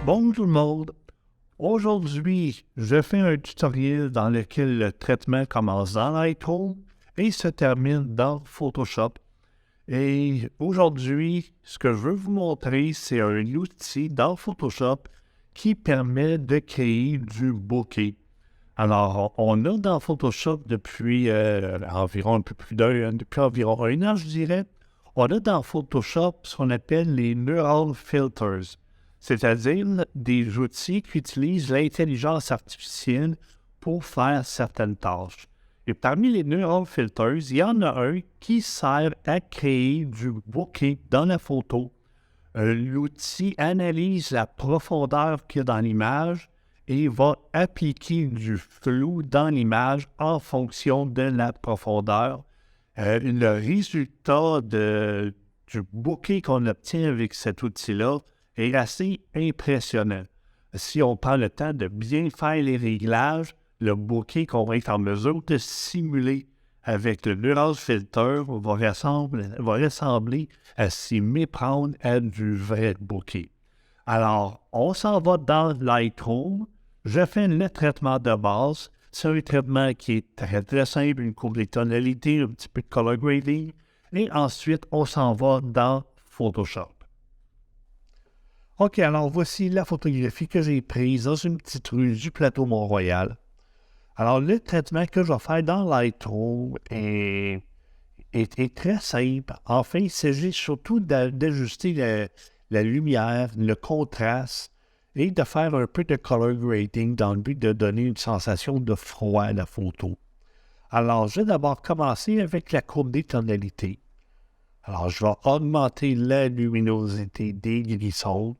Bonjour tout le monde. Aujourd'hui, je fais un tutoriel dans lequel le traitement commence dans Lightroom et se termine dans Photoshop. Et aujourd'hui, ce que je veux vous montrer, c'est un outil dans Photoshop qui permet de créer du bokeh. Alors, on a dans Photoshop depuis environ un peu plus depuis environ un an, je dirais, on a dans Photoshop ce qu'on appelle les Neural Filters, c'est-à-dire des outils qui utilisent l'intelligence artificielle pour faire certaines tâches. Et parmi les Neural Filters, il y en a un qui sert à créer du bokeh dans la photo. L'outil analyse la profondeur qu'il y a dans l'image et va appliquer du flou dans l'image en fonction de la profondeur. Le résultat du bokeh qu'on obtient avec cet outil-là est assez impressionnant. Si on prend le temps de bien faire les réglages, le bokeh qu'on va être en mesure de simuler avec le Neural Filter va ressembler à s'y méprendre à du vrai bokeh. Alors, on s'en va dans Lightroom. Je fais le traitement de base. C'est un traitement qui est très, très simple, une courbe des tonalités, un petit peu de color grading. Et ensuite, on s'en va dans Photoshop. OK, alors voici la photographie que j'ai prise dans une petite rue du plateau Mont-Royal. Alors, le traitement que je vais faire dans Lightroom est très simple. En fait, il s'agit surtout d'ajuster la lumière, le contraste et de faire un peu de color grading dans le but de donner une sensation de froid à la photo. Alors, je vais d'abord commencer avec la courbe des tonalités. Alors, je vais augmenter la luminosité des grissons,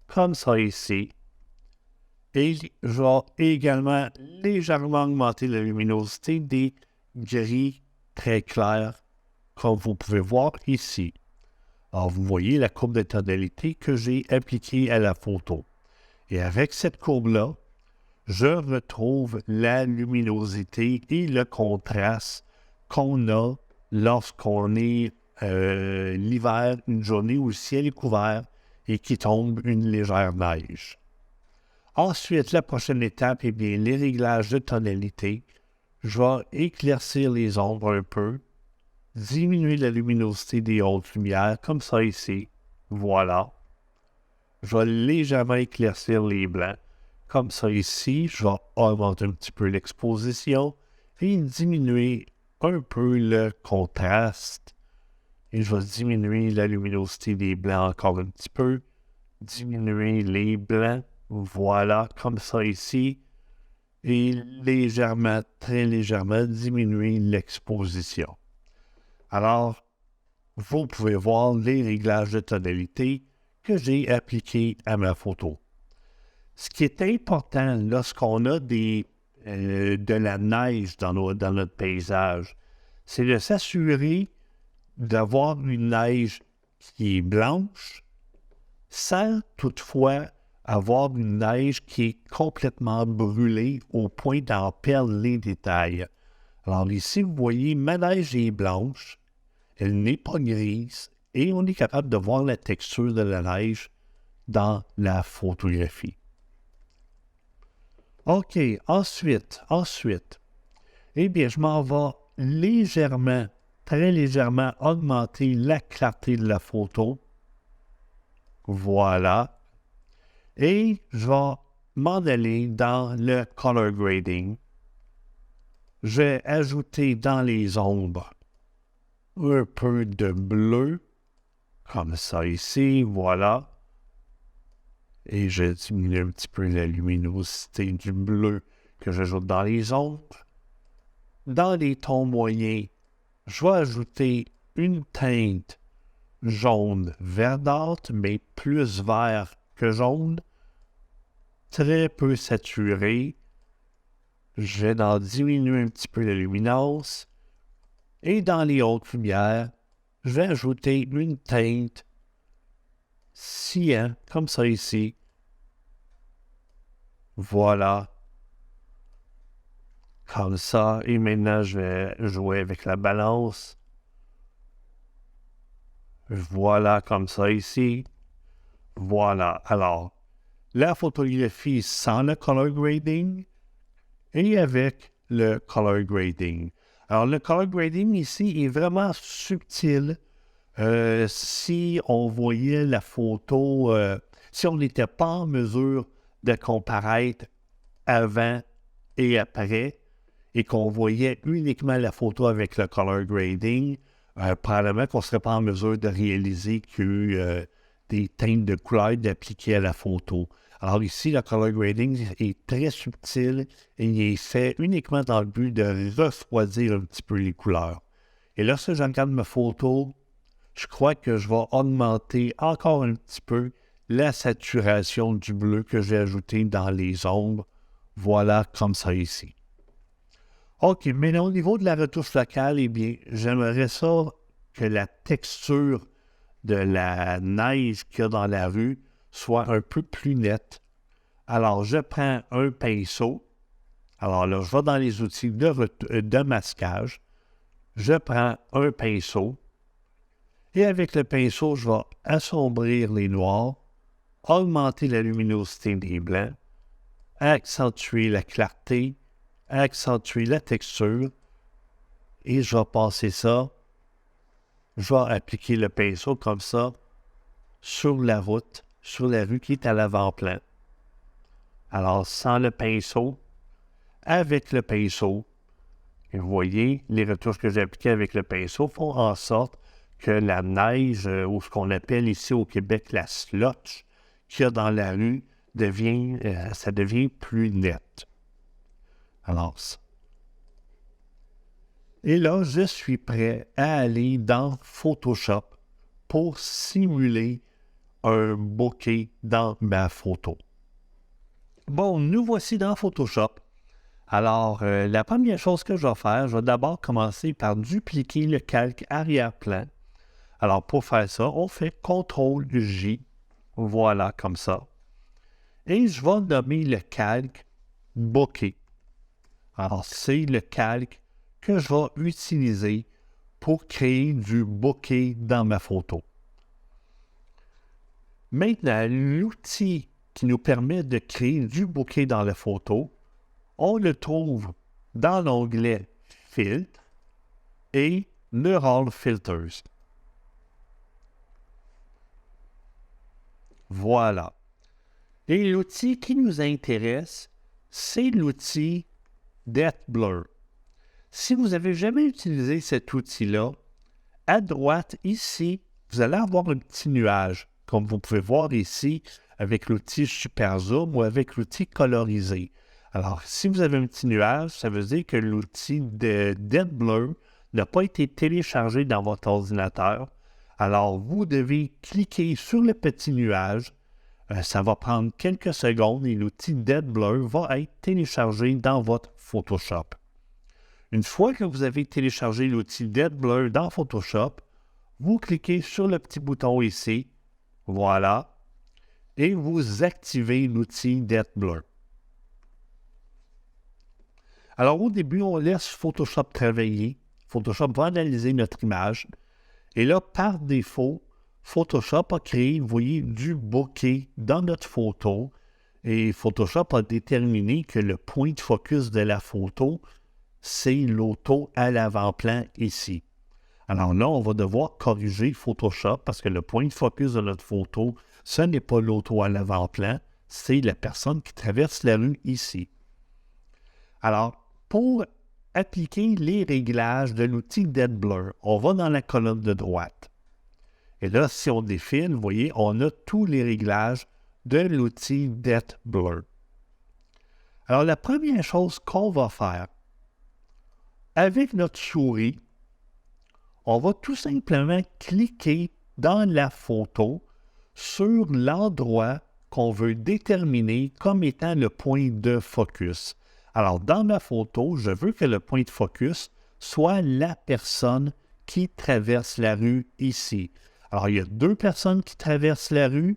comme ça ici. Et je vais également légèrement augmenter la luminosité des gris très clairs, comme vous pouvez voir ici. Alors, vous voyez la courbe de tonalité que j'ai appliquée à la photo. Et avec cette courbe-là, je retrouve la luminosité et le contraste qu'on a lorsqu'on est l'hiver, une journée où le ciel est couvert et qu'il tombe une légère neige. Ensuite, la prochaine étape, eh bien, les réglages de tonalité. Je vais éclaircir les ombres un peu, diminuer la luminosité des hautes lumières, comme ça ici. Voilà. Je vais légèrement éclaircir les blancs, comme ça ici. Je vais augmenter un petit peu l'exposition et diminuer un peu le contraste. Et je vais diminuer la luminosité des blancs encore un petit peu. Diminuer les blancs. Voilà, comme ça ici. Et légèrement, très légèrement, diminuer l'exposition. Alors, vous pouvez voir les réglages de tonalité que j'ai appliqués à ma photo. Ce qui est important lorsqu'on a de la neige dans notre paysage, c'est de s'assurer d'avoir une neige qui est blanche, sans toutefois avoir une neige qui est complètement brûlée au point d'en perdre les détails. Alors ici, vous voyez, ma neige est blanche, elle n'est pas grise, et on est capable de voir la texture de la neige dans la photographie. OK, ensuite, eh bien, je m'en vais légèrement, très légèrement augmenter la clarté de la photo. Voilà. Et je vais m'en aller dans le color grading. Je vais ajouter dans les ombres un peu de bleu, comme ça ici, voilà. Et je diminue un petit peu la luminosité du bleu que j'ajoute dans les ombres. Dans les tons moyens, je vais ajouter une teinte jaune verdâtre, mais plus vert que jaune, très peu saturé. Je vais en diminuer un petit peu la luminance. Et dans les hautes lumières, je vais ajouter une teinte cyan, comme ça ici. Voilà. Comme ça. Et maintenant, je vais jouer avec la balance. Voilà, comme ça ici. Voilà. Alors, la photographie sans le color grading et avec le color grading. Alors, le color grading ici est vraiment subtil. Si on voyait la photo, si on n'était pas en mesure de comparaître avant et après, et qu'on voyait uniquement la photo avec le color grading, probablement qu'on ne serait pas en mesure de réaliser qu'il y a des teintes de couleurs d'appliquer à la photo. Alors ici, le color grading est très subtil et il est fait uniquement dans le but de refroidir un petit peu les couleurs. Et lorsque je regarde ma photo, je crois que je vais augmenter encore un petit peu la saturation du bleu que j'ai ajouté dans les ombres. Voilà, comme ça ici. OK, mais au niveau de la retouche locale, eh bien, j'aimerais ça que la texture de la neige qu'il y a dans la rue soit un peu plus nette. Alors, je prends un pinceau. Alors là, je vais dans les outils de masquage. Je prends un pinceau. Et avec le pinceau, je vais assombrir les noirs, augmenter la luminosité des blancs, accentuer la clarté, accentuer la texture. Et je vais passer ça. Je vais appliquer le pinceau comme ça sur la route, sur la rue qui est à l'avant-plan. Alors, sans le pinceau, avec le pinceau, et vous voyez, les retouches que j'ai appliquées avec le pinceau font en sorte que la neige, ou ce qu'on appelle ici au Québec la slotch, qu'il y a dans la rue, ça devient plus net. Alors, ça. Et là, je suis prêt à aller dans Photoshop pour simuler un bokeh dans ma photo. Bon, nous voici dans Photoshop. Alors, la première chose que je vais faire, je vais d'abord commencer par dupliquer le calque arrière-plan. Alors, pour faire ça, on fait CTRL-J. Voilà, comme ça. Et je vais nommer le calque bokeh. Alors, c'est le calque que je vais utiliser pour créer du bokeh dans ma photo. Maintenant, l'outil qui nous permet de créer du bokeh dans la photo, on le trouve dans l'onglet Filtre et Neural Filters. Voilà. Et l'outil qui nous intéresse, c'est l'outil Depth Blur. Si vous n'avez jamais utilisé cet outil-là, à droite, ici, vous allez avoir un petit nuage, comme vous pouvez voir ici, avec l'outil Super Zoom ou avec l'outil colorisé. Alors, si vous avez un petit nuage, ça veut dire que l'outil de Depth Blur n'a pas été téléchargé dans votre ordinateur. Alors, vous devez cliquer sur le petit nuage. Ça va prendre quelques secondes et l'outil Depth Blur va être téléchargé dans votre Photoshop. Une fois que vous avez téléchargé l'outil Depth Blur dans Photoshop, vous cliquez sur le petit bouton ici, voilà, et vous activez l'outil Depth Blur. Alors au début, on laisse Photoshop travailler. Photoshop va analyser notre image. Et là, par défaut, Photoshop a créé, vous voyez, du bokeh dans notre photo. Et Photoshop a déterminé que le point de focus de la photo, c'est l'auto à l'avant-plan ici. Alors là, on va devoir corriger Photoshop parce que le point de focus de notre photo, ce n'est pas l'auto à l'avant-plan, c'est la personne qui traverse la rue ici. Alors, pour appliquer les réglages de l'outil Depth Blur, on va dans la colonne de droite. Et là, si on défile, vous voyez, on a tous les réglages de l'outil Depth Blur. Alors, la première chose qu'on va faire, avec notre souris, on va tout simplement cliquer dans la photo sur l'endroit qu'on veut déterminer comme étant le point de focus. Alors, dans ma photo, je veux que le point de focus soit la personne qui traverse la rue ici. Alors, il y a deux personnes qui traversent la rue.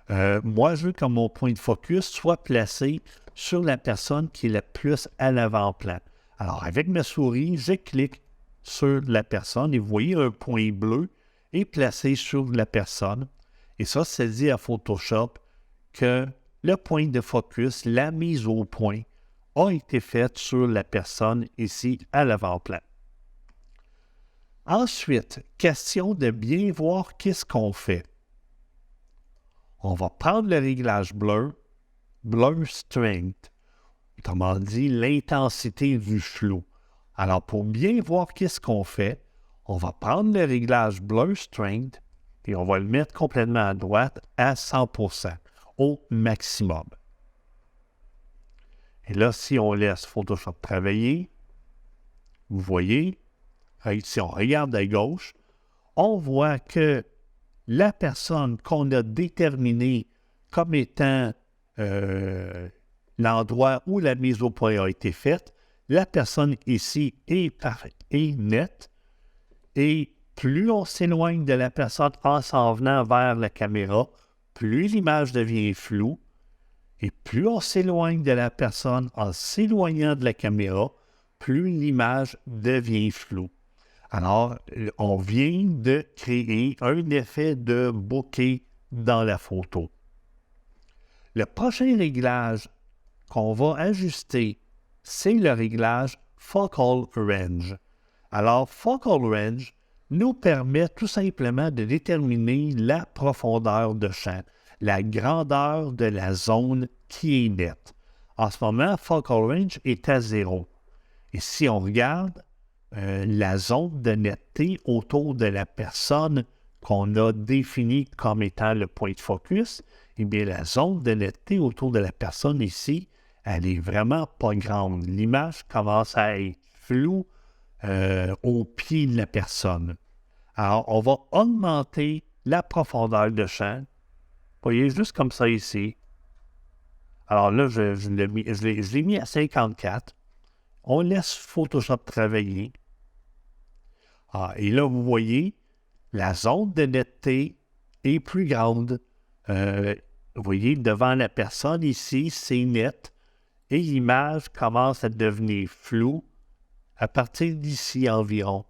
Moi, je veux que mon point de focus soit placé sur la personne qui est la plus à l'avant-plan. Alors, avec ma souris, je clique sur la personne et vous voyez un point bleu est placé sur la personne. Et ça dit à Photoshop que le point de focus, la mise au point, a été faite sur la personne ici à l'avant-plan. Ensuite, question de bien voir qu'est-ce qu'on fait. On va prendre le réglage blur strength, autrement dit l'intensité du flou. Alors, pour bien voir qu'est-ce qu'on fait, on va prendre le réglage blur strength et on va le mettre complètement à droite à 100%, au maximum. Et là, si on laisse Photoshop travailler, vous voyez, si on regarde à gauche, on voit que la personne qu'on a déterminée comme étant l'endroit où la mise au point a été faite, la personne ici est nette, et plus on s'éloigne de la personne en s'en venant vers la caméra, plus l'image devient floue, et plus on s'éloigne de la personne en s'éloignant de la caméra, plus l'image devient floue. Alors, on vient de créer un effet de bokeh dans la photo. Le prochain réglage qu'on va ajuster, c'est le réglage Focal Range. Alors, Focal Range nous permet tout simplement de déterminer la profondeur de champ, la grandeur de la zone qui est nette. En ce moment, Focal Range est à 0. Et si on regarde la zone de netteté autour de la personne qu'on a définie comme étant le point de focus, eh bien, la zone de netteté autour de la personne ici, elle est vraiment pas grande. L'image commence à être floue au pied de la personne. Alors, on va augmenter la profondeur de champ. Vous voyez, juste comme ça ici. Alors là, je l'ai mis à 54. On laisse Photoshop travailler. Et là, vous voyez, la zone de netteté est plus grande. Vous voyez, devant la personne ici, c'est net. Et l'image commence à devenir floue à partir d'ici environ.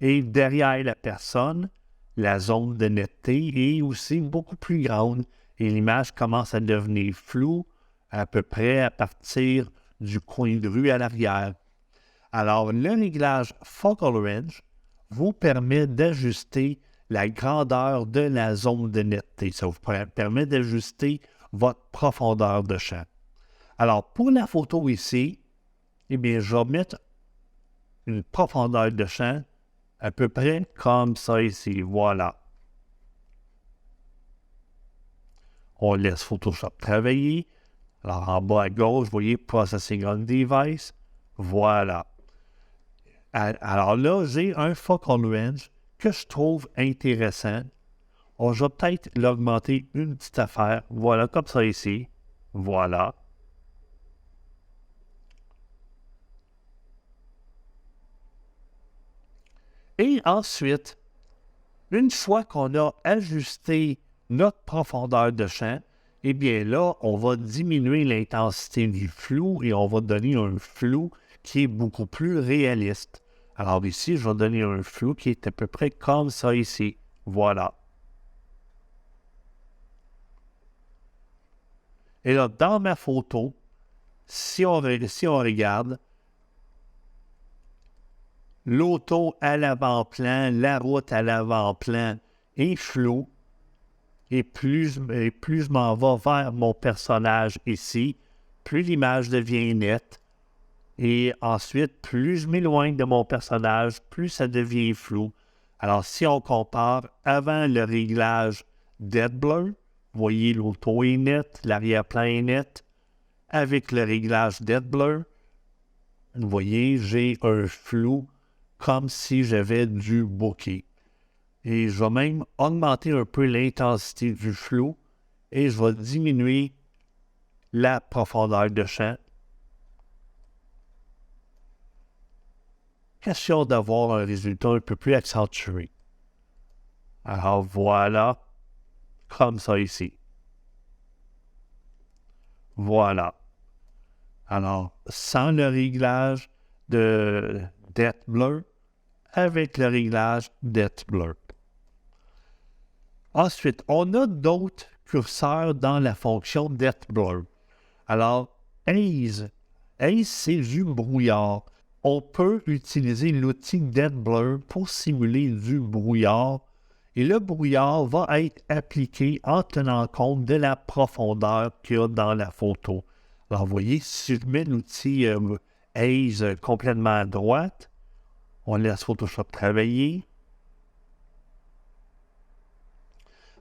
Et derrière la personne, la zone de netteté est aussi beaucoup plus grande. Et l'image commence à devenir floue à peu près à partir du coin de rue à l'arrière. Alors, le réglage Focal Range vous permet d'ajuster la grandeur de la zone de netteté. Ça vous permet d'ajuster votre profondeur de champ. Alors, pour la photo ici, eh bien, je vais mettre une profondeur de champ à peu près comme ça ici. Voilà. On laisse Photoshop travailler. Alors, en bas à gauche, vous voyez Processing on Device. Voilà. Alors là, j'ai un Focal Range que je trouve intéressant. Je vais peut-être l'augmenter une petite affaire. Voilà, comme ça ici. Voilà. Et ensuite, une fois qu'on a ajusté notre profondeur de champ, eh bien là, on va diminuer l'intensité du flou et on va donner un flou qui est beaucoup plus réaliste. Alors ici, je vais donner un flou qui est à peu près comme ça ici. Voilà. Et là, dans ma photo, si on regarde, l'auto à l'avant-plan, la route à l'avant-plan est floue. Et plus je m'en vais vers mon personnage ici, plus l'image devient nette. Et ensuite, plus je m'éloigne de mon personnage, plus ça devient flou. Alors, si on compare avant le réglage Dead Blur, vous voyez, l'auto est nette, l'arrière-plan est net. Avec le réglage Dead Blur, vous voyez, j'ai un flou comme si j'avais du bokeh. Et je vais même augmenter un peu l'intensité du flou et je vais diminuer la profondeur de champ. Question d'avoir un résultat un peu plus accentué. Alors voilà, comme ça ici. Voilà. Alors, sans le réglage de Depth Blur, avec le réglage Depth Blur. Ensuite, on a d'autres curseur dans la fonction Depth Blur. Alors, Haze, c'est du brouillard. On peut utiliser l'outil Depth Blur pour simuler du brouillard. Et le brouillard va être appliqué en tenant compte de la profondeur qu'il y a dans la photo. Alors, vous voyez, si je mets l'outil Haze complètement à droite, on laisse Photoshop travailler.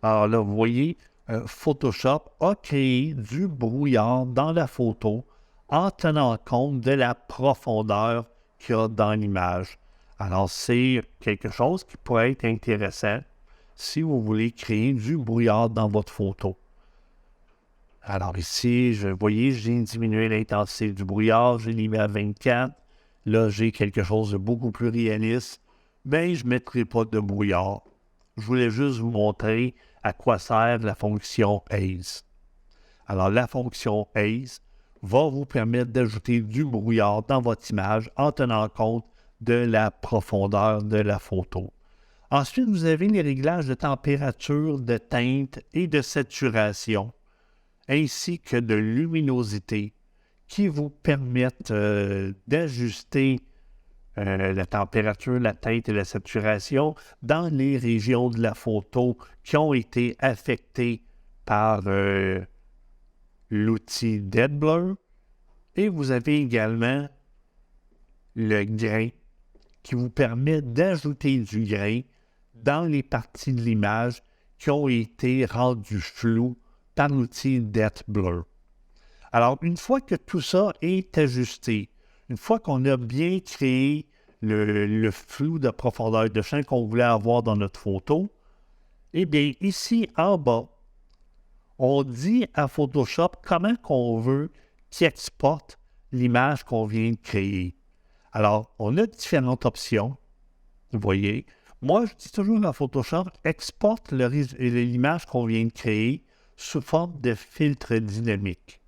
Alors là, vous voyez, Photoshop a créé du brouillard dans la photo en tenant compte de la profondeur qu'il y a dans l'image. Alors, c'est quelque chose qui pourrait être intéressant si vous voulez créer du brouillard dans votre photo. Alors ici, vous voyez, j'ai diminué l'intensité du brouillard, je l'ai mis à 24. Là, j'ai quelque chose de beaucoup plus réaliste, mais je ne mettrai pas de brouillard. Je voulais juste vous montrer à quoi sert la fonction Haze. Alors, la fonction Haze va vous permettre d'ajouter du brouillard dans votre image en tenant compte de la profondeur de la photo. Ensuite, vous avez les réglages de température, de teinte et de saturation, ainsi que de luminosité, qui vous permettent d'ajuster la température, la teinte et la saturation dans les régions de la photo qui ont été affectées par l'outil Depth Blur. Et vous avez également le grain qui vous permet d'ajouter du grain dans les parties de l'image qui ont été rendues floues par l'outil Depth Blur. Alors, une fois que tout ça est ajusté, une fois qu'on a bien créé le flou de profondeur de champ qu'on voulait avoir dans notre photo, eh bien, ici en bas, on dit à Photoshop comment qu'on veut qu'il exporte l'image qu'on vient de créer. Alors, on a différentes options, vous voyez. Moi, je dis toujours à Photoshop, exporte l'image qu'on vient de créer sous forme de filtre dynamique.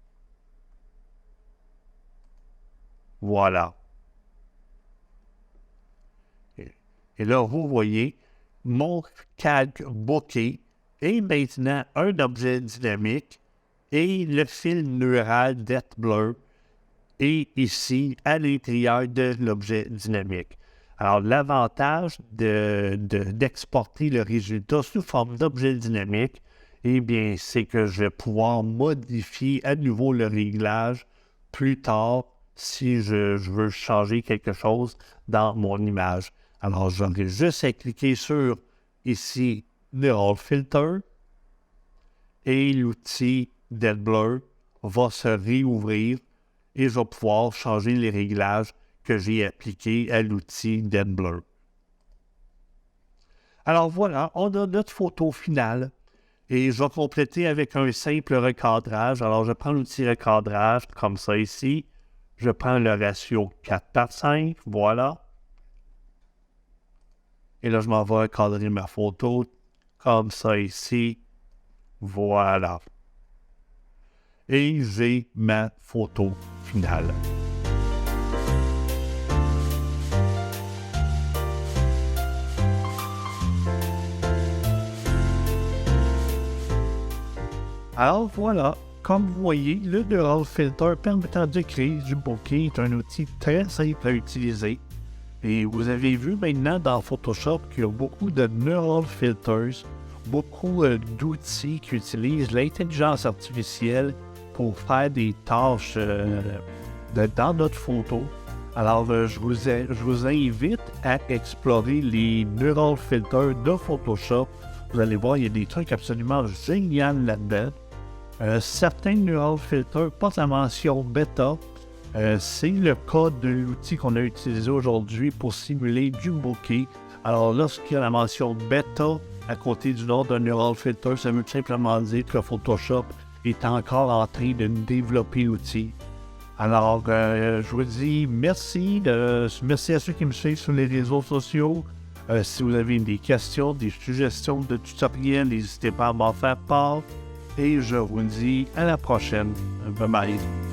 Voilà. Et là, vous voyez, mon calque bokeh est maintenant un objet dynamique et le fil neural Depth Blur est ici à l'intérieur de l'objet dynamique. Alors, l'avantage d'exporter le résultat sous forme d'objet dynamique, eh bien, c'est que je vais pouvoir modifier à nouveau le réglage plus tard si je veux changer quelque chose dans mon image. Alors, j'aurai juste à cliquer sur, ici, Neural Filter, et l'outil Depth Blur va se réouvrir et je vais pouvoir changer les réglages que j'ai appliqués à l'outil Depth Blur. Alors voilà, on a notre photo finale et je vais compléter avec un simple recadrage. Alors, je prends l'outil recadrage, comme ça ici. Je prends le ratio 4:5, voilà. Et là, je m'en vais recadrer ma photo, comme ça ici, voilà. Et j'ai ma photo finale. Alors voilà, comme vous voyez, le Neural Filter permettant de créer du bokeh est un outil très simple à utiliser. Et vous avez vu maintenant dans Photoshop qu'il y a beaucoup de Neural Filters, beaucoup d'outils qui utilisent l'intelligence artificielle pour faire des tâches dans notre photo. Alors, je vous invite à explorer les Neural Filters de Photoshop. Vous allez voir, il y a des trucs absolument géniaux là-dedans. Certains Neural Filters portent la mention bêta. C'est le cas de l'outil qu'on a utilisé aujourd'hui pour simuler du bokeh. Alors, lorsqu'il y a la mention bêta à côté du nom d'un Neural Filter, ça veut simplement dire que Photoshop est encore en train de développer l'outil. Alors, je vous dis merci. Merci à ceux qui me suivent sur les réseaux sociaux. Si vous avez des questions, des suggestions de tutoriels, n'hésitez pas à m'en faire part. Et je vous dis à la prochaine. Bye bye.